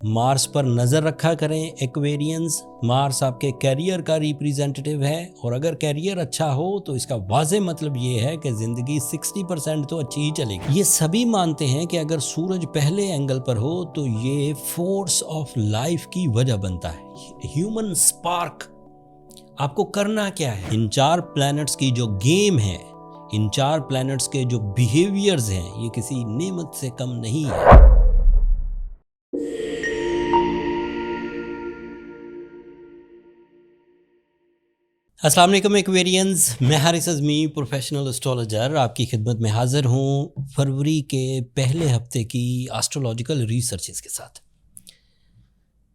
Mars पर नज़र रखा करें एक्वेरियंस। मार्स आपके कैरियर का रिप्रेजेंटेटिव है और अगर कैरियर अच्छा हो तो इसका वाज़े मतलब ये है कि ज़िंदगी 60% तो अच्छी ही चलेगी। ये सभी मानते हैं कि अगर सूरज पहले एंगल पर हो तो ये फोर्स ऑफ लाइफ की वजह बनता है, ह्यूमन स्पार्क। आपको करना क्या है? इन 4 प्लैनेट्स की जो गेम है, इन 4 प्लैनेट्स के जो बिहेवियर्स हैं, ये किसी नेमत से कम नहीं है। अस्सलाम वालेकुम एक्वेरियंस, मैं हारिस अज़मी प्रोफेशनल एस्ट्रोलॉजर आपकी खिदमत में हाज़िर हूँ फरवरी के पहले हफ्ते की एस्ट्रोलॉजिकल रिसर्चेस के साथ।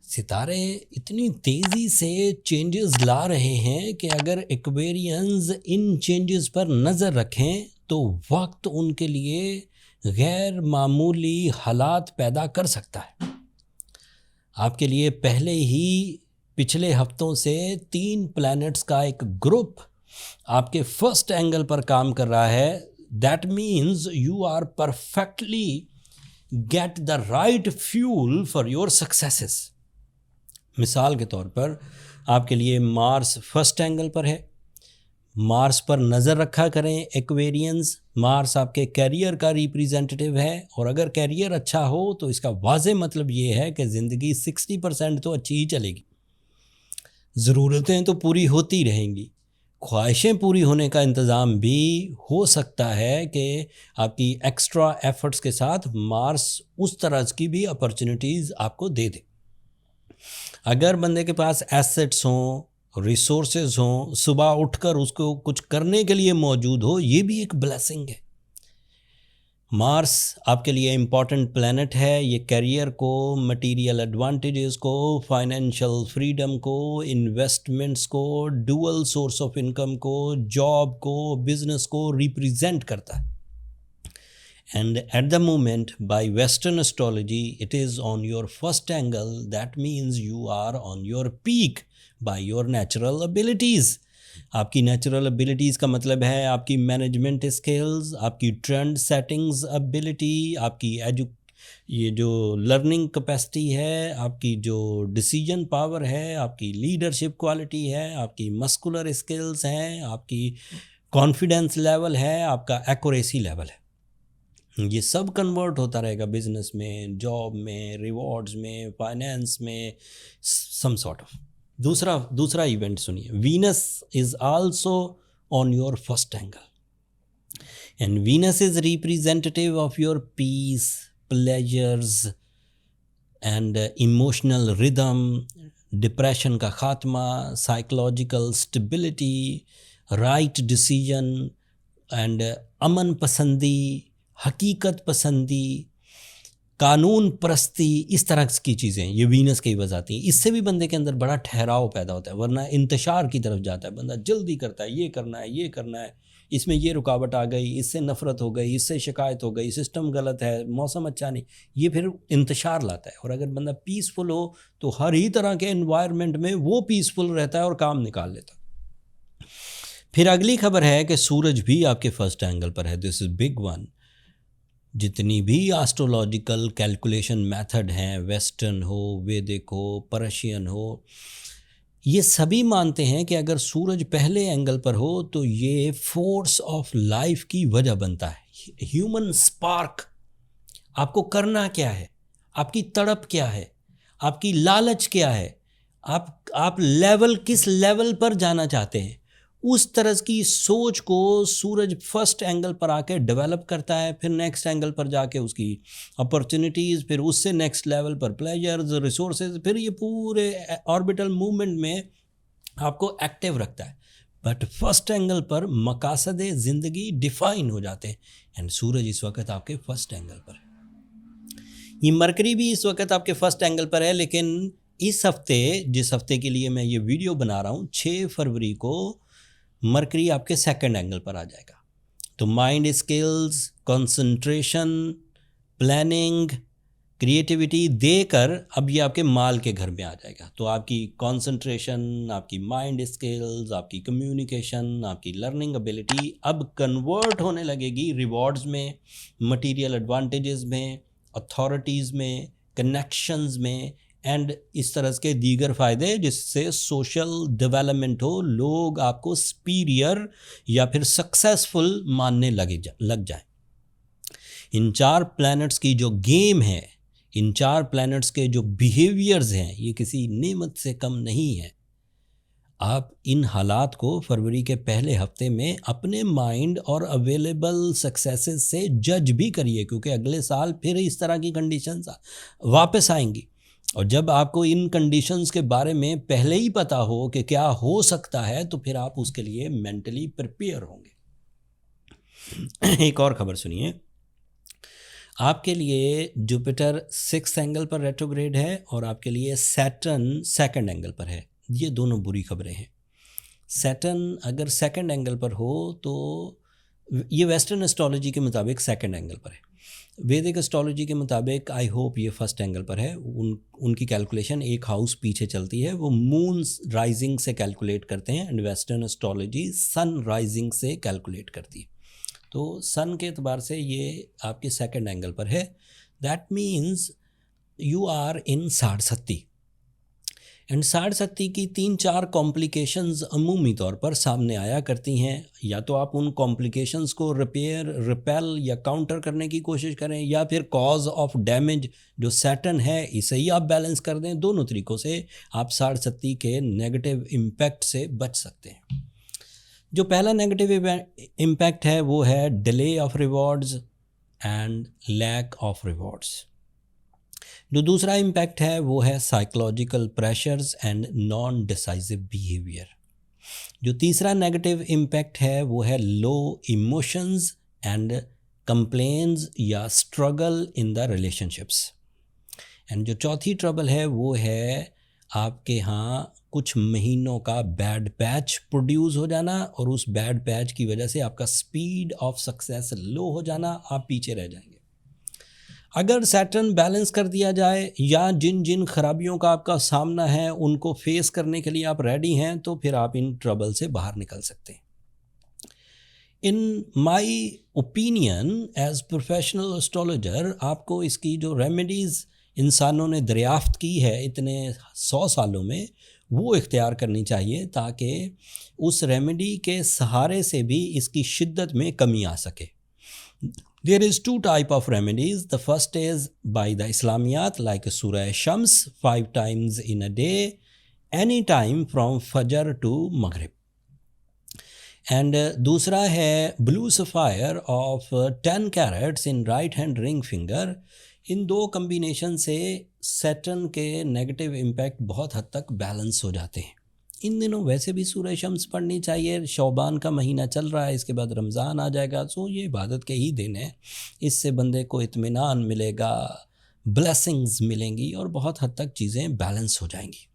सितारे इतनी तेज़ी से चेंजेस ला रहे हैं कि अगर एक्वेरियंस इन चेंजेस पर नज़र रखें तो वक्त उनके लिए गैर मामूली हालात पैदा कर सकता है। आपके लिए पहले ही पिछले हफ्तों से 3 प्लैनेट्स का एक ग्रुप आपके फर्स्ट एंगल पर काम कर रहा है। That means you are perfectly get the right fuel for your successes. मिसाल के तौर पर आपके लिए मार्स फर्स्ट एंगल पर है। मार्स पर नज़र रखा करें एक्वेरियंस। मार्स आपके कैरियर का रिप्रेजेंटेटिव है और अगर कैरियर अच्छा हो तो इसका वाज़े मतलब ये है कि ज़िंदगी 60% तो अच्छी ही चलेगी। ज़रूरतें तो पूरी होती रहेंगी, ख्वाहिशें पूरी होने का इंतज़ाम भी हो सकता है कि आपकी एक्स्ट्रा एफर्ट्स के साथ मार्स उस तरह की भी अपॉर्चुनिटीज़ आपको दे दे। अगर बंदे के पास एसेट्स हों, रिसोर्सेज हों, सुबह उठकर उसको कुछ करने के लिए मौजूद हो, ये भी एक ब्लेसिंग है। मार्स आपके लिए इम्पॉर्टेंट प्लैनेट है। ये करियर को, मटेरियल एडवांटेजेस को, फाइनेंशियल फ्रीडम को, इन्वेस्टमेंट्स को, डुअल सोर्स ऑफ इनकम को, जॉब को, बिजनेस को रिप्रेजेंट करता है। And at the moment, by Western astrology, it is on your first angle. That means you are on your peak by your natural abilities. आपकी natural abilities का मतलब है आपकी मैनेजमेंट स्किल्स, आपकी ट्रेंड सेटिंग्स एबिलिटी, आपकी ये जो learning capacity है, आपकी जो डिसीजन पावर है, आपकी लीडरशिप क्वालिटी है, आपकी मस्कुलर स्किल्स हैं, आपकी कॉन्फिडेंस लेवल है, आपका एक्यूरेसी लेवल है। ये सब कन्वर्ट होता रहेगा बिजनेस में, जॉब में, रिवॉर्ड्स में, फाइनेंस में, सम सॉर्ट ऑफ। दूसरा इवेंट सुनिए। Venus is also on your first angle and Venus is representative of your peace, pleasures and emotional rhythm, depression का खात्मा, psychological stability, right decision and अमन पसंदी, हकीकत पसंदी, कानून परस्ती, इस तरह की चीज़ें ये वीनस की वजह आती हैं। इससे भी बंदे के अंदर बड़ा ठहराव पैदा होता है, वरना इंतशार की तरफ जाता है। बंदा जल्दी करता है, ये करना है, ये करना है, इसमें ये रुकावट आ गई, इससे नफ़रत हो गई, इससे शिकायत हो गई, सिस्टम गलत है, मौसम अच्छा नहीं, ये फिर इंतशार लाता है। और अगर बंदा पीसफुल हो तो हर ही तरह के एनवायरनमेंट में वो पीसफुल रहता है और काम निकाल लेता है। फिर अगली खबर है कि सूरज भी आपके फर्स्ट एंगल पर है। This is big one. जितनी भी एस्ट्रोलॉजिकल कैलकुलेशन मेथड हैं, वेस्टर्न हो, वैदिक हो, पर्शियन हो, ये सभी मानते हैं कि अगर सूरज पहले एंगल पर हो तो ये फोर्स ऑफ लाइफ की वजह बनता है, ह्यूमन स्पार्क। आपको करना क्या है? आपकी तड़प क्या है? आपकी लालच क्या है? आप लेवल, किस लेवल पर जाना चाहते हैं, उस तरह की सोच को सूरज फर्स्ट एंगल पर आके डेवलप करता है। फिर नेक्स्ट एंगल पर जाके उसकी अपॉर्चुनिटीज़, फिर उससे नेक्स्ट लेवल पर प्लेजर्स, रिसोर्सेज, फिर ये पूरे ऑर्बिटल मूवमेंट में आपको एक्टिव रखता है। बट फर्स्ट एंगल पर मकासद ज़िंदगी डिफाइन हो जाते हैं एंड सूरज इस वक्त आपके फर्स्ट एंगल पर है। ये मरकरी भी इस वक्त आपके फर्स्ट एंगल पर है, लेकिन इस हफ्ते, जिस हफ्ते के लिए मैं ये वीडियो बना रहा हूँ, 6 फरवरी को मरकरी आपके सेकंड एंगल पर आ जाएगा। तो mind skills, concentration, planning, creativity देकर अब ये आपके माल के घर में आ जाएगा। तो आपकी कंसंट्रेशन, आपकी माइंड स्किल्स, आपकी कम्युनिकेशन, आपकी लर्निंग एबिलिटी अब कन्वर्ट होने लगेगी रिवॉर्ड्स में, मटेरियल एडवांटेजेस में, अथॉरिटीज़ में, कनेक्शंस में एंड इस तरह के दीगर फ़ायदे जिससे सोशल डेवलपमेंट हो, लोग आपको सुपीरियर या फिर सक्सेसफुल मानने लग जाए। इन 4 प्लैनेट्स की जो गेम है, इन 4 प्लैनेट्स के जो बिहेवियर्स हैं, ये किसी नेमत से कम नहीं है। आप इन हालात को फरवरी के पहले हफ्ते में अपने माइंड और अवेलेबल सक्सेसेस से जज भी करिए, क्योंकि अगले साल फिर इस तरह की कंडीशंस वापस आएंगी। और जब आपको इन कंडीशंस के बारे में पहले ही पता हो कि क्या हो सकता है, तो फिर आप उसके लिए मेंटली प्रिपेयर होंगे। एक और खबर सुनिए, आपके लिए जुपिटर 6th एंगल पर रेट्रोग्रेड है और आपके लिए सैटर्न 2nd एंगल पर है। ये दोनों बुरी खबरें हैं। सैटर्न अगर 2nd एंगल पर हो तो ये वेस्टर्न एस्ट्रोलॉजी के मुताबिक 2nd एंगल पर है। वैदिक एस्ट्रोलॉजी के मुताबिक आई होप ये 1st एंगल पर है। उनकी कैलकुलेशन एक हाउस पीछे चलती है, वो मून राइजिंग से कैलकुलेट करते हैं and western astrology sun rising से कैलकुलेट करती है। तो सन के एतबार से ये आपके 2nd एंगल पर है। That means you are in साढ़सत्ती एंड साढ़सत्ती की 3-4 कॉम्प्लिकेशंस अमूमी तौर पर सामने आया करती हैं। या तो आप उन कॉम्प्लिकेशंस को रिपेल या काउंटर करने की कोशिश करें, या फिर कॉज ऑफ डैमेज जो सैटर्न है इसे ही आप बैलेंस कर दें। दोनों तरीक़ों से आप साढ़सत्ती के नेगेटिव इम्पैक्ट से बच सकते हैं। जो पहला नेगेटिव इम्पैक्ट है वो है delay of rewards and lack of rewards. जो दूसरा इम्पैक्ट है वो है psychological pressures and non decisive behaviour. जो तीसरा नेगेटिव इम्पैक्ट है वो है लो इमोशंस एंड कंप्लेंट्स या struggle in the relationships. And जो चौथी ट्रबल है वो है आपके यहाँ कुछ महीनों का बैड पैच प्रोड्यूस हो जाना, और उस बैड पैच की वजह से आपका स्पीड ऑफ सक्सेस लो हो जाना, आप पीछे रह जाएंगे। अगर सैटर्न बैलेंस कर दिया जाए या जिन जिन खराबियों का आपका सामना है उनको फेस करने के लिए आप रेडी हैं, तो फिर आप इन ट्रबल से बाहर निकल सकते हैं। In my opinion as professional astrologer, आपको इसकी जो रेमेडीज़ इंसानों ने दरियाफ्त की है इतने 100 सालों में, वो इख्तियार करनी चाहिए ताकि उस रेमेडी के सहारे से भी इसकी शिद्दत में कमी आ सके। There is 2 type of remedies. The first is by the Islamiyat, like Surah Shams 5 times in a day, any time from Fajr to Maghrib. And दूसरा है Blue Sapphire of 10 carats in right hand ring finger. In 2 combination से Saturn के negative impact बहुत हद तक balance हो जाते हैं। इन दिनों वैसे भी सूरह शम्स पढ़नी चाहिए। शौबान का महीना चल रहा है, इसके बाद रमज़ान आ जाएगा, सो ये इबादत के ही दिन है। इससे बंदे को इत्मीनान मिलेगा, ब्लेसिंग्स मिलेंगी और बहुत हद तक चीज़ें बैलेंस हो जाएंगी।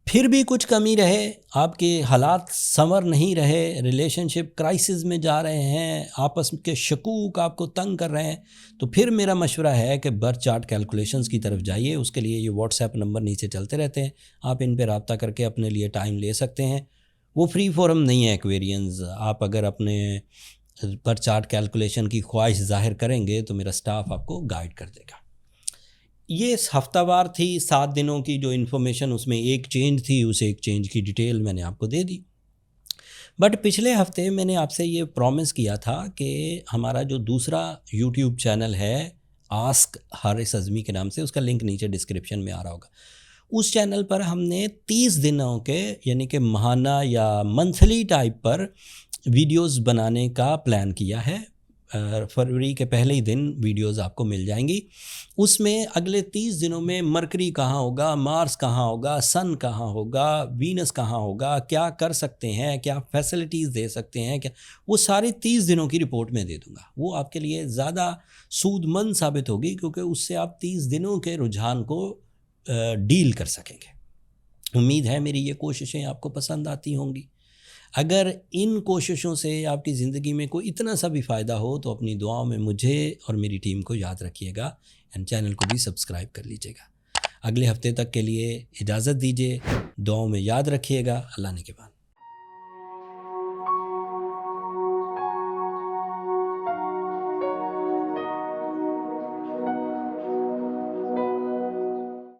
फिर भी कुछ कमी रहे, आपके हालात संवर नहीं रहे, रिलेशनशिप क्राइसिस में जा रहे हैं, आपस के शकूक आपको तंग कर रहे हैं, तो फिर मेरा मशवरा है कि बर्थ चार्ट कैलकुलेशंस की तरफ जाइए। उसके लिए ये व्हाट्सएप नंबर नीचे चलते रहते हैं, आप इन पर रब्ता करके अपने लिए टाइम ले सकते हैं। वो फ्री फोरम नहीं है एक्वेरियंस। आप अगर अपने बर्थ चार्ट कैलकुलेशन की ख्वाहिश जाहिर करेंगे तो मेरा स्टाफ आपको गाइड कर देगा। ये हफ्तावार थी 7 दिनों की जो इन्फॉर्मेशन, उसमें एक चेंज थी, उस एक चेंज की डिटेल मैंने आपको दे दी। बट पिछले हफ्ते मैंने आपसे ये प्रॉमिस किया था कि हमारा जो दूसरा यूट्यूब चैनल है आस्क हारिस अज़मी के नाम से, उसका लिंक नीचे डिस्क्रिप्शन में आ रहा होगा, उस चैनल पर हमने 30 दिनों के यानी कि माहाना या मंथली टाइप पर वीडियोस बनाने का प्लान किया है। फरवरी के पहले ही दिन वीडियोस आपको मिल जाएंगी। उसमें अगले 30 दिनों में मरकरी कहाँ होगा, मार्स कहाँ होगा, सन कहाँ होगा, वीनस कहाँ होगा, क्या कर सकते हैं, क्या फैसिलिटीज़ दे सकते हैं, क्या, वो सारे 30 दिनों की रिपोर्ट में दे दूँगा। वो आपके लिए ज़्यादा सूदमंद साबित होगी, क्योंकि उससे आप 30 दिनों के रुझान को डील कर सकेंगे। उम्मीद है मेरी ये कोशिशें आपको पसंद आती होंगी। अगर इन कोशिशों से आपकी ज़िंदगी में कोई इतना सा भी फ़ायदा हो तो अपनी दुआओं में मुझे और मेरी टीम को याद रखिएगा एंड चैनल को भी सब्सक्राइब कर लीजिएगा। अगले हफ्ते तक के लिए इजाज़त दीजिए, दुआओं में याद रखिएगा। अल्लाह ने के बाद।